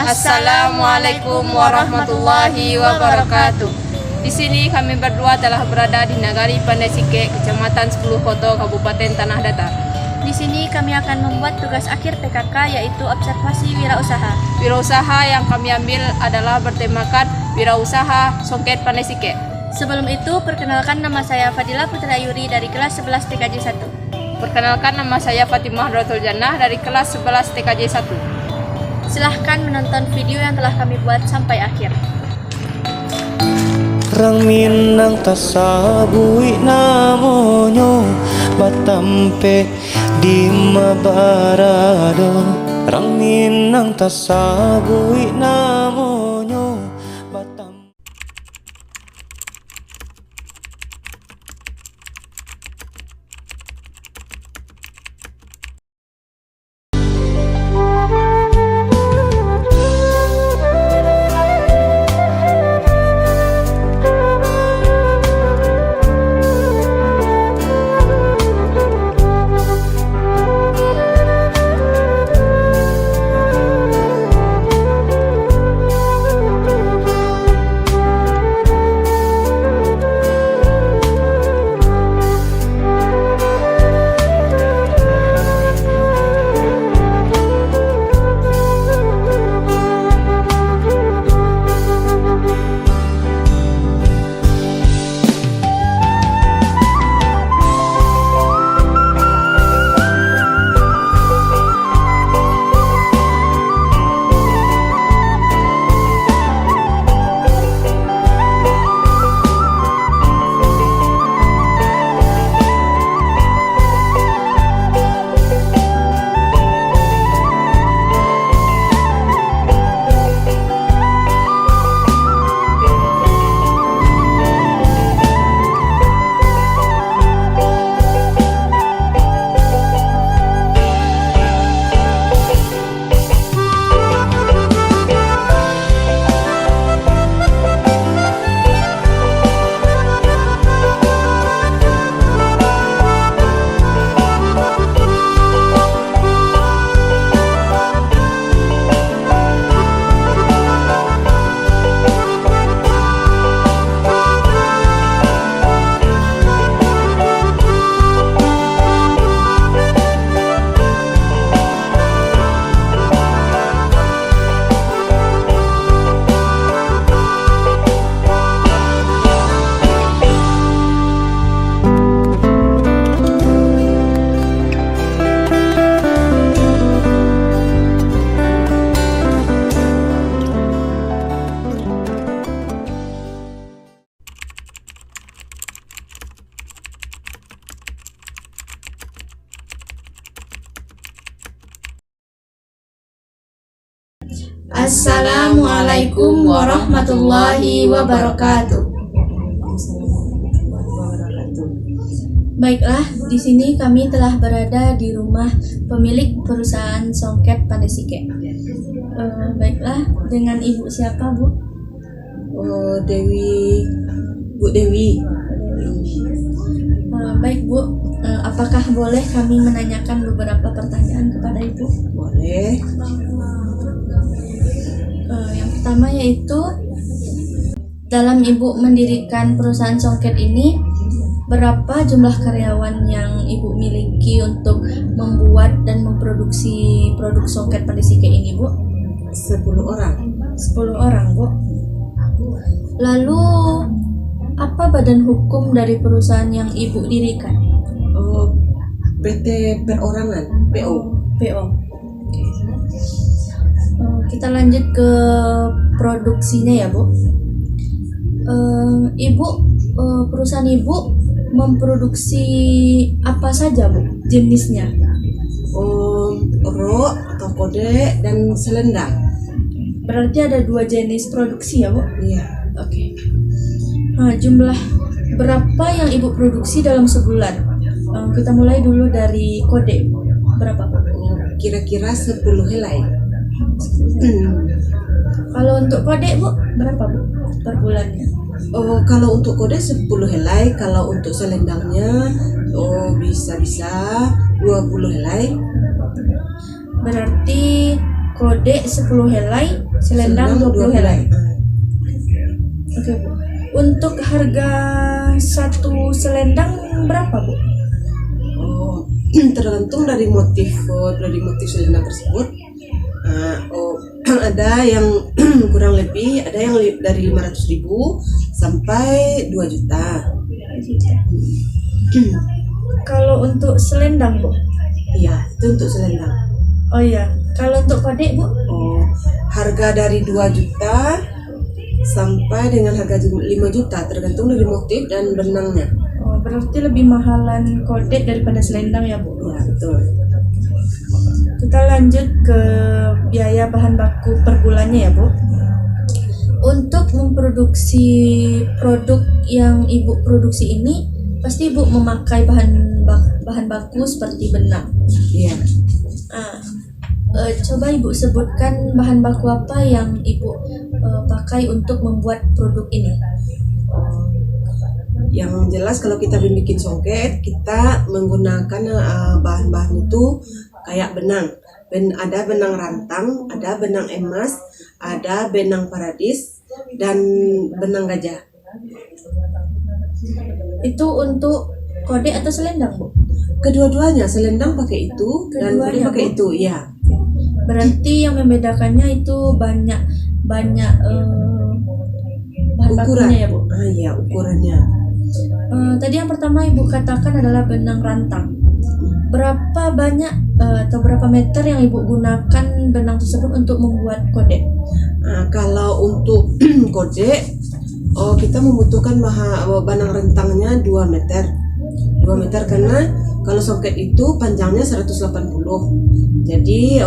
Assalamualaikum warahmatullahi wabarakatuh. Di sini kami berdua telah berada di Nagari Pandai Sike, Kecamatan 10 Koto, Kabupaten Tanah Datar. Di sini kami akan membuat tugas akhir PKK, yaitu observasi wirausaha. Wirausaha yang kami ambil adalah bertemakan wirausaha Songket Pandai Sike. Sebelum itu, perkenalkan, nama saya Fadila Putra Yuri dari kelas 11 TKJ 1. Perkenalkan, nama saya Fatimah Rotul Jannah dari kelas 11 TKJ 1. Silahkan menonton video yang telah kami buat sampai akhir. Rang Minang tasabui namonyo batampe di mabarado. Rang Minang tasabui namonyo batam. Assalamualaikum warahmatullahi wabarakatuh. Baiklah, di sini kami telah berada di rumah pemilik perusahaan Songket Pandai Sike. Baiklah, dengan ibu siapa, Bu? Dewi, Bu Dewi. Baik, Bu. Apakah boleh kami menanyakan beberapa pertanyaan kepada Ibu? Boleh. Yang pertama yaitu, dalam Ibu mendirikan perusahaan Songket ini, berapa jumlah karyawan yang Ibu miliki untuk membuat dan memproduksi produk Songket Pandai Sike ini, Bu? 10 orang. 10 orang, Bu. Lalu, apa badan hukum dari perusahaan yang Ibu dirikan? PT Perorangan, PO. PO. Kita lanjut ke produksinya ya, Bu. Ibu, perusahaan Ibu memproduksi apa saja, Bu? Jenisnya? Rok, kode, dan selendang. Berarti ada 2 jenis produksi ya, Bu? Iya. Oke. Nah, jumlah berapa yang Ibu produksi dalam sebulan? Kita mulai dulu dari kode. Berapa, Bu? Kira-kira 10 helai. Kalau untuk kode, Bu, berapa, Bu, per bulannya? Kalau untuk kode 10 helai, kalau untuk selendangnya bisa 20 helai. Berarti Kodek 10 helai, selendang 20 helai. Oke Bu. Untuk harga satu selendang berapa Bu? Oh, tergantung dari motif selendang tersebut. Ada yang kurang lebih, ada yang dari 500.000 sampai 2 juta. Kalau untuk selendang Bu? Iya, itu untuk selendang. Oh iya. Kalau untuk kodek Bu? Oh, harga dari 2 juta sampai dengan harga 5 juta, tergantung dari motif dan benangnya. Oh, berarti lebih mahalan kodek daripada selendang ya Bu? Ya, betul. Kita lanjut ke biaya bahan baku per bulannya ya Bu. Untuk memproduksi produk yang Ibu produksi ini, pasti Ibu memakai bahan baku seperti benang. Iya. Coba Ibu sebutkan bahan baku apa yang Ibu pakai untuk membuat produk ini. Yang jelas kalau kita bikin songket, kita menggunakan bahan-bahan itu kayak benang. Ada benang rantang, ada benang emas, ada benang paradis, dan benang gajah. Itu untuk kodek atau selendang Bu? Kedua-duanya, selendang pakai itu dan kodek Keduanya, pakai Bu? itu, ya. Berarti yang membedakannya itu banyak bahan Ukuran. bakunya ya Bu? Iya, ukurannya. Tadi yang pertama Ibu katakan adalah benang rantang. Berapa banyak atau berapa meter yang Ibu gunakan benang tersebut untuk membuat kodek? Kalau untuk kodek, kita membutuhkan benang rentangnya 2 meter. 2 meter karena kalau songket itu panjangnya 180. Jadi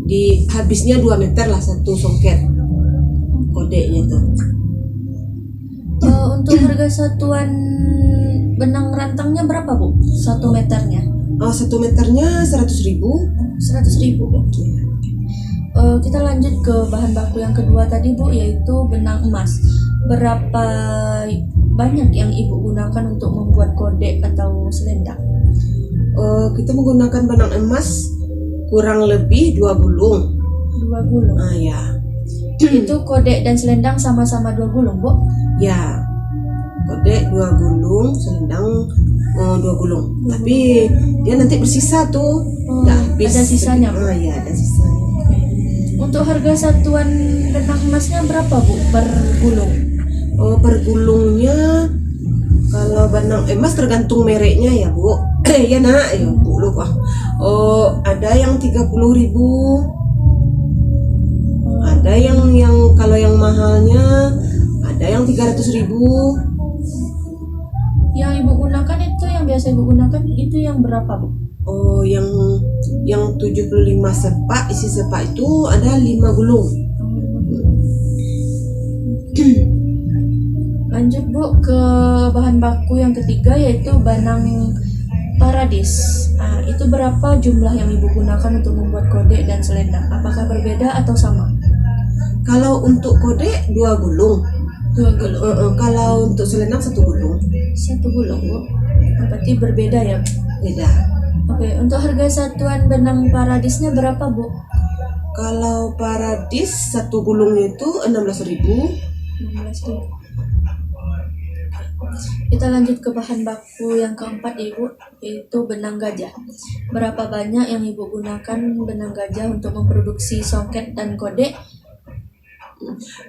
di habisnya 2 meter lah satu songket kodeknya itu. Untuk harga satuan benang rantangnya berapa Bu? 1 meternya? 1 meternya 100.000. 100.000 Bu. Kita lanjut ke bahan baku yang kedua tadi Bu, yaitu benang emas. Berapa banyak yang Ibu gunakan untuk membuat kodek atau selendang? Kita menggunakan benang emas kurang lebih 2 gulung. 2 gulung. Ya. Itu kodek dan selendang sama-sama 2 gulung Bu? Ya. Kodek 2 gulung, selendang 2 gulung. Tapi dia nanti bersisa tuh. Nggak habis. Ada sisanya Bu? Ya, ada sisanya. Untuk harga satuan benang emasnya berapa Bu per gulung? Per gulungnya kalau benang emas tergantung mereknya ya Bu. Ya nak, ya Bu lupa. Ada yang 30.000. Ada yang kalau yang mahalnya ada yang 300.000. Yang Ibu gunakan itu, yang biasa Ibu gunakan itu yang berapa Bu? Yang 75 sepak, isi sepak itu ada 5 gulung. Lanjut Bu ke bahan baku yang ketiga, yaitu benang paradis. Itu berapa jumlah yang Ibu gunakan untuk membuat kodek dan selendang? Apakah berbeda atau sama? Kalau untuk kodek 2 gulung. 2 gulung. Kalau untuk selendang 1 gulung. 1 gulung Bu. Berarti berbeda ya Bu? Beda. Oke, untuk harga satuan benang paradisnya berapa Bu? Kalau paradis 1 gulungnya itu 16.000. 16.000. Kita lanjut ke bahan baku yang keempat Ibu, yaitu benang gajah. Berapa banyak yang Ibu gunakan benang gajah untuk memproduksi songket dan kodek?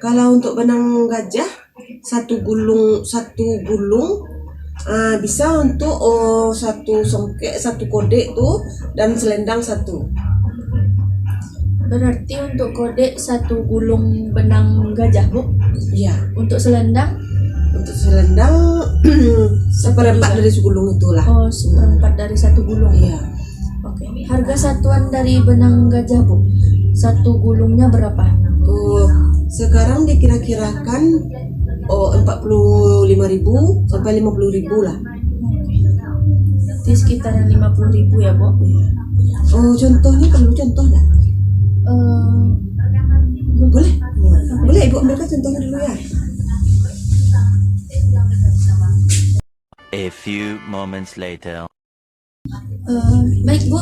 Kalau untuk benang gajah 1 gulung bisa untuk 1 songket, 1 kodek tuh, dan selendang 1. Berarti untuk kodek 1 gulung benang gajah Bu. Iya. Untuk selendang? Untuk selendang seperempat dari segulung itulah. Seperempat dari 1 gulung. Iya. Oke. Harga satuan dari benang gajah Bu, 1 gulungnya berapa? Sekarang dikira-kirakan 45.000 sampai 50.000 lah. Di sekitaran 50.000 ya Bu. Iya. Contohnya perlu contoh dah. Boleh Ibu ambilkan contohnya dulu ya. A few moments later. Baik Bu,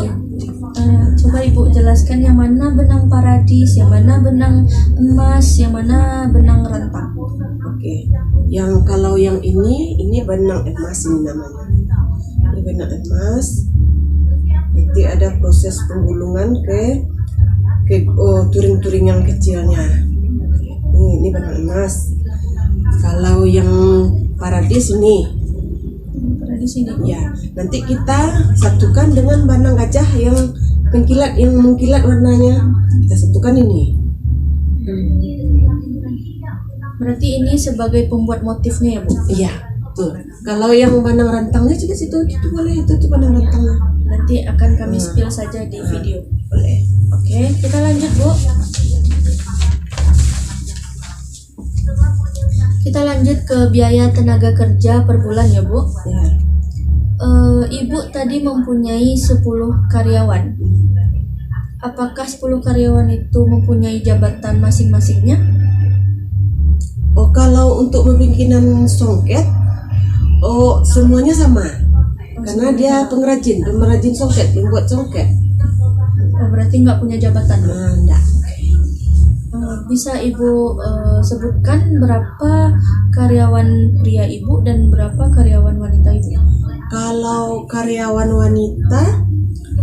coba Ibu jelaskan yang mana benang paradis, yang mana benang emas, yang mana benang rentang. Oke, yang kalau yang ini benang emas ini namanya. Ini benang emas. Nanti ada proses penggulungan ke turing-turing yang kecilnya. Ini benang emas. Kalau yang paradis ini, Paradis ini Bu. ya, nanti kita satukan dengan benang gajah yang mengkilat warnanya. Kita satukan ini. Berarti ini sebagai pembuat motifnya ya Bu. Iya, tuh. Kalau yang benang rantangnya coba situ, itu boleh itu benang rantangnya. Nanti akan kami spill saja di video. Boleh. Oke, kita lanjut Bu. Kita lanjut ke biaya tenaga kerja per bulan ya Bu. Ya. Ibu tadi mempunyai 10 karyawan. Apakah 10 karyawan itu mempunyai jabatan masing-masingnya? Oh, kalau untuk pembikinan songket, semuanya sama. Karena dia pengrajin songket, membuat songket. Oh, berarti nggak punya jabatan. Enggak. Bisa Ibu sebutkan berapa karyawan pria Ibu dan berapa karyawan wanita Ibu? Kalau karyawan wanita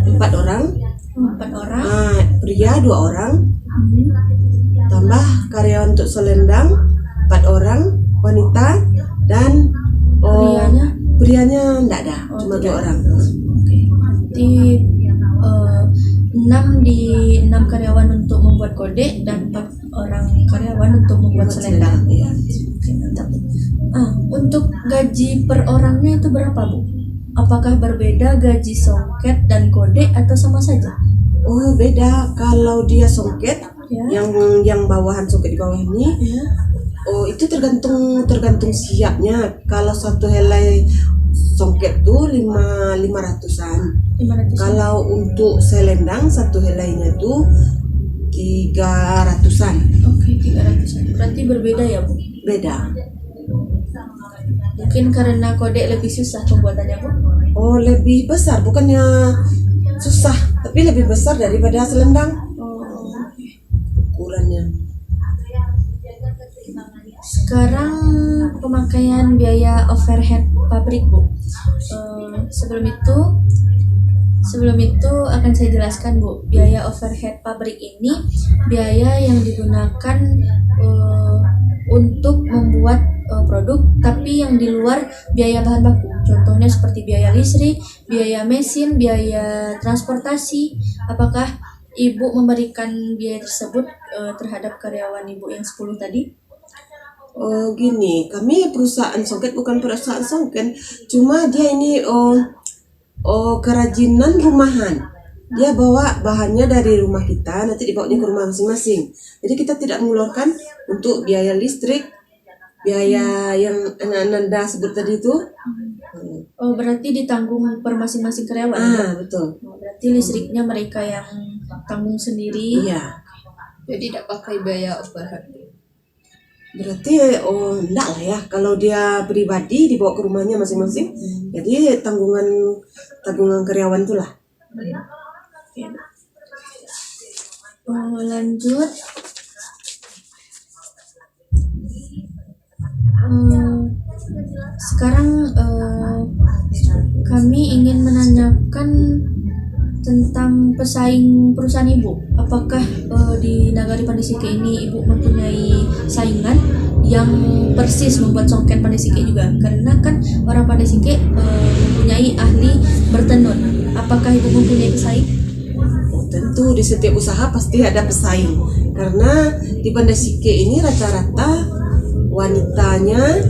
4 orang, 4 orang. pria 2 orang, tambah karyawan untuk selendang 4 orang, wanita dan prianya enggak ada, cuma 2 orang. Berarti 6 karyawan untuk membuat kode dan 4 orang karyawan untuk membuat selendang. Iya. Oke, mantap. Untuk gaji per orangnya itu berapa Bu? Apakah berbeda gaji songket dan kode atau sama saja? Oh, beda. Kalau dia songket, Ya. yang bawahan songket di bawah ini, Ya. oh itu tergantung siapnya. Kalau satu helai songket tuh 500-an. 500. Kalau untuk selendang satu helainya tuh 300-an. Oke, 300. Berarti berbeda ya Bu? Beda. Mungkin karena kode lebih susah pembuatannya Bu? Oh, lebih besar, bukannya susah, tapi lebih besar daripada selendang ukurannya. Sekarang pemakaian biaya overhead pabrik Bu. Sebelum itu akan saya jelaskan Bu. Biaya overhead pabrik ini biaya yang digunakan untuk membuat produk, tapi yang di luar biaya bahan baku. Contohnya seperti biaya listrik, biaya mesin, biaya transportasi. Apakah Ibu memberikan biaya tersebut terhadap karyawan Ibu yang 10 tadi? Oh, gini, kami perusahaan songket bukan perusahaan songket, cuma dia ini kerajinan rumahan. Dia bawa bahannya dari rumah kita, nanti dibawanya ke rumah masing-masing. Jadi kita tidak mengeluarkan untuk biaya listrik, biaya yang Nanda sebut tadi itu. Oh, berarti ditanggung per masing-masing karyawan. Betul. Berarti listriknya mereka yang tanggung sendiri. Iya. Jadi tidak pakai biaya overhead. Berarti enggak lah ya, kalau dia pribadi dibawa ke rumahnya masing-masing. Jadi tanggungan karyawan itulah. Lanjut. Sekarang kami ingin menanyakan tentang pesaing perusahaan Ibu. Apakah di Nagari Pandai ini Ibu mempunyai saingan yang persis membuat songket Pandai juga? Karena kan orang Pandai mempunyai ahli bertenun. Apakah Ibu mempunyai pesaing? Tentu di setiap usaha pasti ada pesaing. Karena di Pandai ini rata-rata wanitanya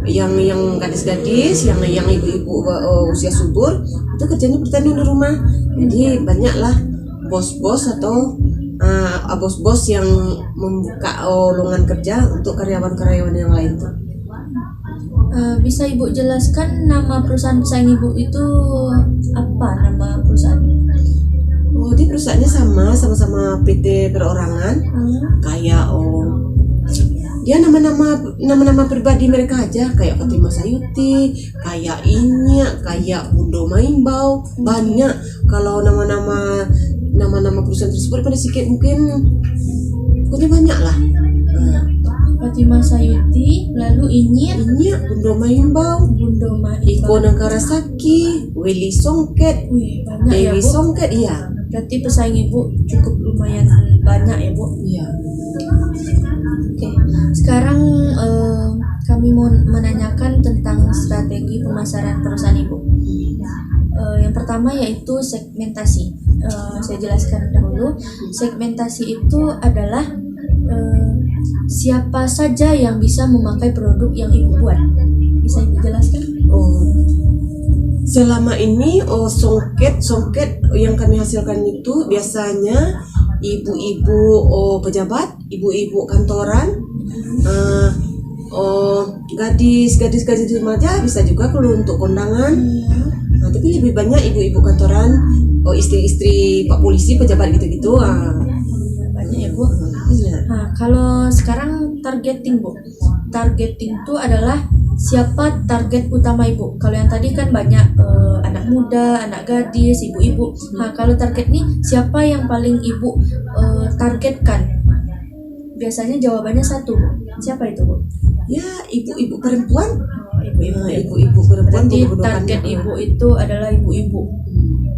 yang gadis-gadis, yang ibu-ibu usia subur itu kerjanya bertenun di rumah. Jadi banyaklah bos-bos atau bos-bos yang membuka lowongan kerja untuk karyawan-karyawan yang lain tuh. Bisa Ibu jelaskan nama perusahaan pesaing Ibu itu apa nama perusahaan? Oh, di perusahaannya sama-sama PT perorangan. Kayak dia nama-nama pribadi mereka aja, kayak Fatimah Sayuti, kayak Inya, kayak Bundo Maimbau, banyak. Kalau nama-nama perusahaan tersebut pada sikit mungkin pokoknya banyak lah. Fatimah Sayuti, lalu Inya, Bundo Maimbau, Bundo Iko Maimbau. Nagarasaki, Willy Songket, Wih, banyak ya Dewi Bu. Songket, iya. Berarti pesaing Ibu cukup lumayan banyak ya Bu. Iya. Oke, sekarang kami mau menanyakan tentang strategi pemasaran perusahaan Ibu. Yang pertama yaitu segmentasi. Saya jelaskan dahulu. Segmentasi itu adalah siapa saja yang bisa memakai produk yang Ibu buat. Bisa Ibu jelaskan? Selama ini songket yang kami hasilkan itu biasanya ibu-ibu pejabat, ibu-ibu kantoran, gadis remaja, bisa juga kalau untuk kondangan. Nah, tapi lebih banyak ibu-ibu kantoran, istri-istri Pak Polisi, pejabat gitu-gitu. Banyak ya Bu. Iya. Nah, kalau sekarang targeting Bu. Targeting itu adalah siapa target utama Ibu. Kalau yang tadi kan banyak anak muda, anak gadis, ibu-ibu. Nah, kalau target nih siapa yang paling Ibu targetkan? Biasanya jawabannya satu, Bu. Siapa itu, Bu? Ya, ibu-ibu perempuan. Ibu-ibu. Nah, ibu-ibu perempuan. Berarti kemudian target Ibu itu adalah ibu-ibu.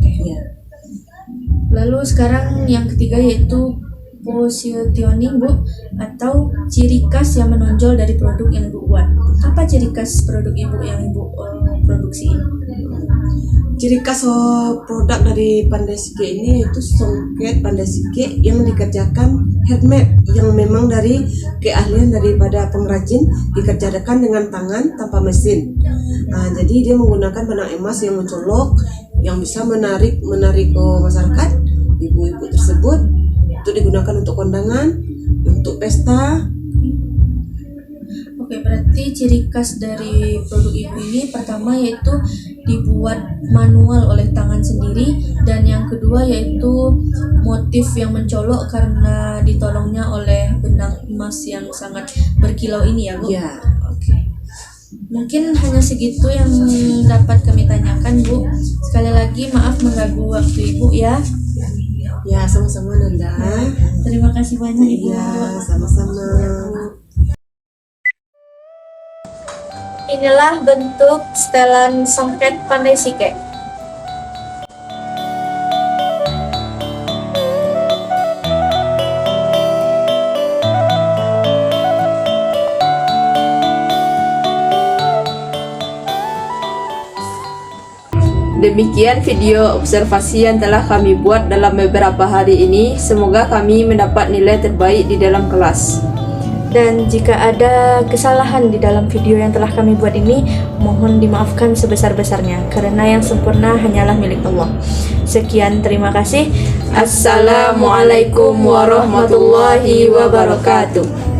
Iya. Lalu sekarang yang ketiga yaitu positioning Bu, atau ciri khas yang menonjol dari produk yang Ibu buat. Apa ciri khas produk Ibu yang Ibu produksi ini? Ciri khas produk dari Pandai Sike ini itu songket Pandai Sike yang dikerjakan handmade, yang memang dari keahlian daripada pengrajin, dikerjakan dengan tangan tanpa mesin. Nah, jadi dia menggunakan benang emas yang mencolok, yang bisa menarik masyarakat, ibu-ibu tersebut. Itu digunakan untuk kondangan, untuk pesta. Oke, berarti ciri khas dari produk Ibu ini pertama yaitu dibuat manual oleh tangan sendiri, dan yang kedua yaitu motif yang mencolok karena ditolongnya oleh benang emas yang sangat berkilau ini ya Bu? Ya. Oke. Mungkin hanya segitu yang dapat kami tanyakan Bu. Sekali lagi maaf mengganggu waktu Ibu ya. Ya, sama-sama Nanda. Terima kasih banyak Ibu. Ya, sama-sama. Inilah bentuk setelan songket Pandai Sike. Demikian video observasi yang telah kami buat dalam beberapa hari ini. Semoga kami mendapat nilai terbaik di dalam kelas. Dan jika ada kesalahan di dalam video yang telah kami buat ini, mohon dimaafkan sebesar-besarnya, karena yang sempurna hanyalah milik Allah. Sekian, terima kasih. Assalamualaikum warahmatullahi wabarakatuh.